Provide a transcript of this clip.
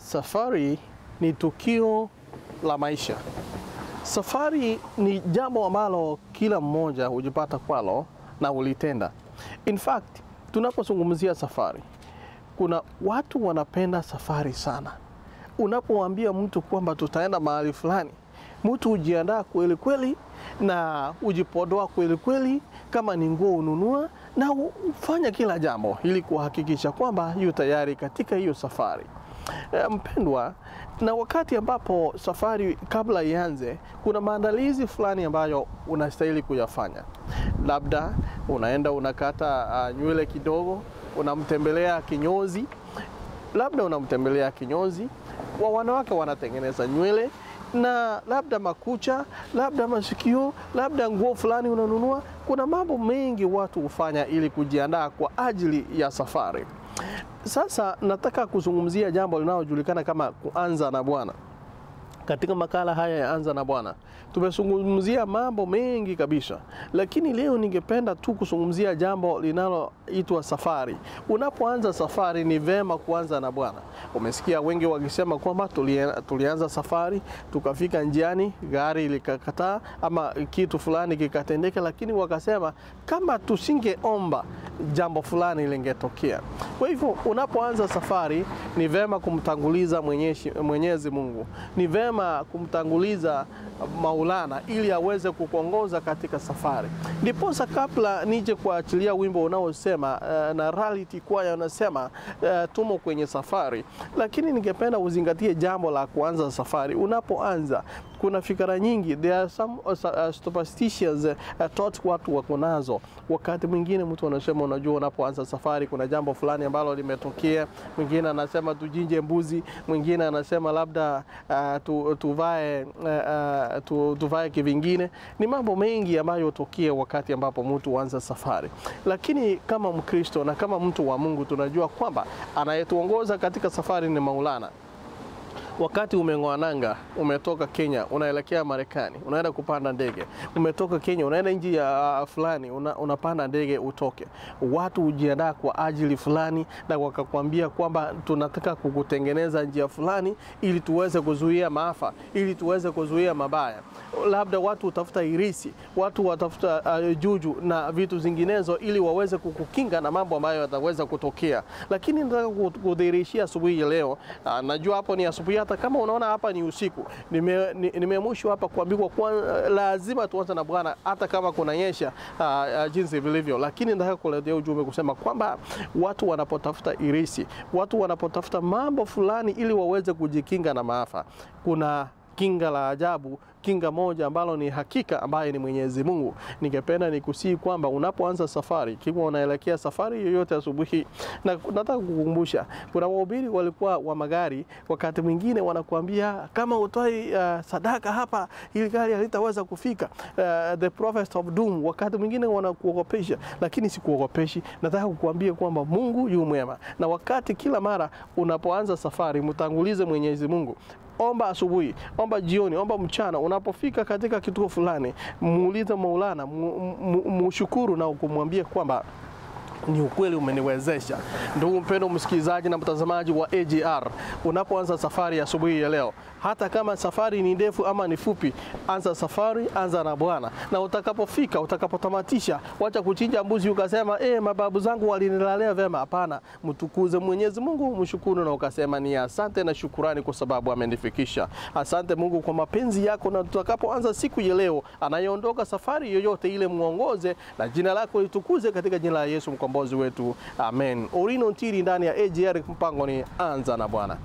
Safari ni tukio la maisha. Safari ni jambo ambalo kila mmoja hujipata kwalo na ulitenda. In fact, tunapozungumzia safari, kuna watu wanapenda safari sana. Unapowaambia mtu kwamba tutaenda mahali fulani, mtu hujiandaa kweli kweli na hujipodoa kweli kweli, kama ni nguo ununua na ufanya kila jambo ili kuhakikisha kwamba yu tayari katika hiyo safari. Mpendwa, na wakati ambapo safari kabla ianze, kuna maandalizi fulani ambayo unastahili kuyafanya. Labda unaenda unakata nywele kidogo, unamtembelea kinyozi. Labda unamtembelea kinyozi, wanawake wanatengeneza nywele, na labda makucha, labda masikio, labda nguo fulani unanunua. Kuna mambo mengi watu hufanya ili kujiandaa kwa ajili ya safari. Sasa nataka kuzungumzia jambo linalojulikana kama kuanza na Bwana. Katika makala haya ya Anza na Bwana, tumezungumzia mambo mengi kabisa, lakini leo ningependa tu kuzungumzia jambo linaloitwa safari. Unapoanza safari ni vema kuanza na Bwana. Umesikia wengi wakisema kwamba tulianza safari, tukafika njiani, gari likakataa ama kitu fulani kikatendeka, lakini wakasema kama tusingeomba jambo fulani lingetokea. Kwa hivyo unapoanza safari ni vema kumtanguliza Mwenyezi Mungu. Ni vema kumtanguliza Maulana ili aweze kukuongoza katika safari. Ndiposa kabla nije kuachilia wimbo unaosema na reality choir unasema tumo kwenye safari, lakini ningependa uzingatie jambo la kuanza safari. Unapoanza kuna fikra nyingi, there are some superstitions thoughts watu wako nazo. Wakati mwingine mtu anasema unajua unapoanza safari kuna jambo fulani ambalo limetokea, mwingine anasema tujinje mbuzi, mwingine anasema labda tuvae kivingine. Ni mambo mengi ambayo hutokea wakati ambapo mtu huanza safari. Lakini kama Mkristo na kama mtu wa Mungu tunajua kwamba anayetuongoza katika safari ni Maulana. Wakati umeng'oa nanga, umetoka Kenya, unaelekea Marekani, unaenda kupanda ndege. Umetoka Kenya, unaenda nchi ya fulani, unapanda ndege utoke. Watu hujiandaa kwa ajili fulani na wakakwambia kwamba tunataka kukutengeneza njia fulani ili tuweze kuzuia maafa, ili tuweze kuzuia mabaya. Labda watu utafuta irisi, watu watafuta juju na vitu zinginezo ili waweze kukukinga na mambo ambayo yataweza kutokea. Lakini nataka kudhihirishia asubuhi ya leo, najua hapo ni asubuhi, hata kama unaona hapa ni usiku, nimeamshwa hapa kuambiwa kwa lazima tuanze na Bwana hata kama kunanyesha jinsi vilivyo. Lakini nataka kuletea ujumbe kusema kwamba watu wanapotafuta irisi, watu wanapotafuta mambo fulani ili waweze kujikinga na maafa, kuna kinga la ajabu, kinga moja ambalo ni hakika ambaye ni Mwenyezi Mungu. Ningependa nikusii kwamba unapoanza safari, kama unaelekea safari yoyote asubuhi, na nataka kukukumbusha kuna wahubiri walikuwa wa magari, wakati mwingine wanakuambia kama utoi sadaka hapa ili gari halitaweza kufika, the prophet of doom. Wakati mwingine wanakuogopesha, lakini sikuogopeshi. Nataka kukuambia kwamba Mungu yu mwema, na wakati kila mara unapoanza safari mtangulize Mwenyezi Mungu. Omba asubuhi, omba jioni, omba mchana. Unapofika katika kituo fulani, muulize Maulana, mshukuru na kumwambia kwamba ni ukweli umeniwezesha. Ndugu mpendwa msikilizaji na mtazamaji wa Agr, unapoanza safari asubuhi ya leo, hata kama safari ni ndefu ama ni fupi, anza safari, anza na Bwana. Na utakapofika, utakapotamatisha, wacha kuchinja mbuzi ukasema mababu zangu walinilalea vema. Hapana, mtukuze Mwenyezi Mungu, mshukuru na ukasema ni asante na shukrani kwa sababu amenifikisha. Asante Mungu kwa mapenzi yako, na tutakapoanza siku ya leo, anayeondoka safari yoyote ile muongoze na jina lako litukuze katika jina la Yesu mkombozi wetu. Amen. Orino ntiri ndani ya Agr, mpango ni Anza na Bwana.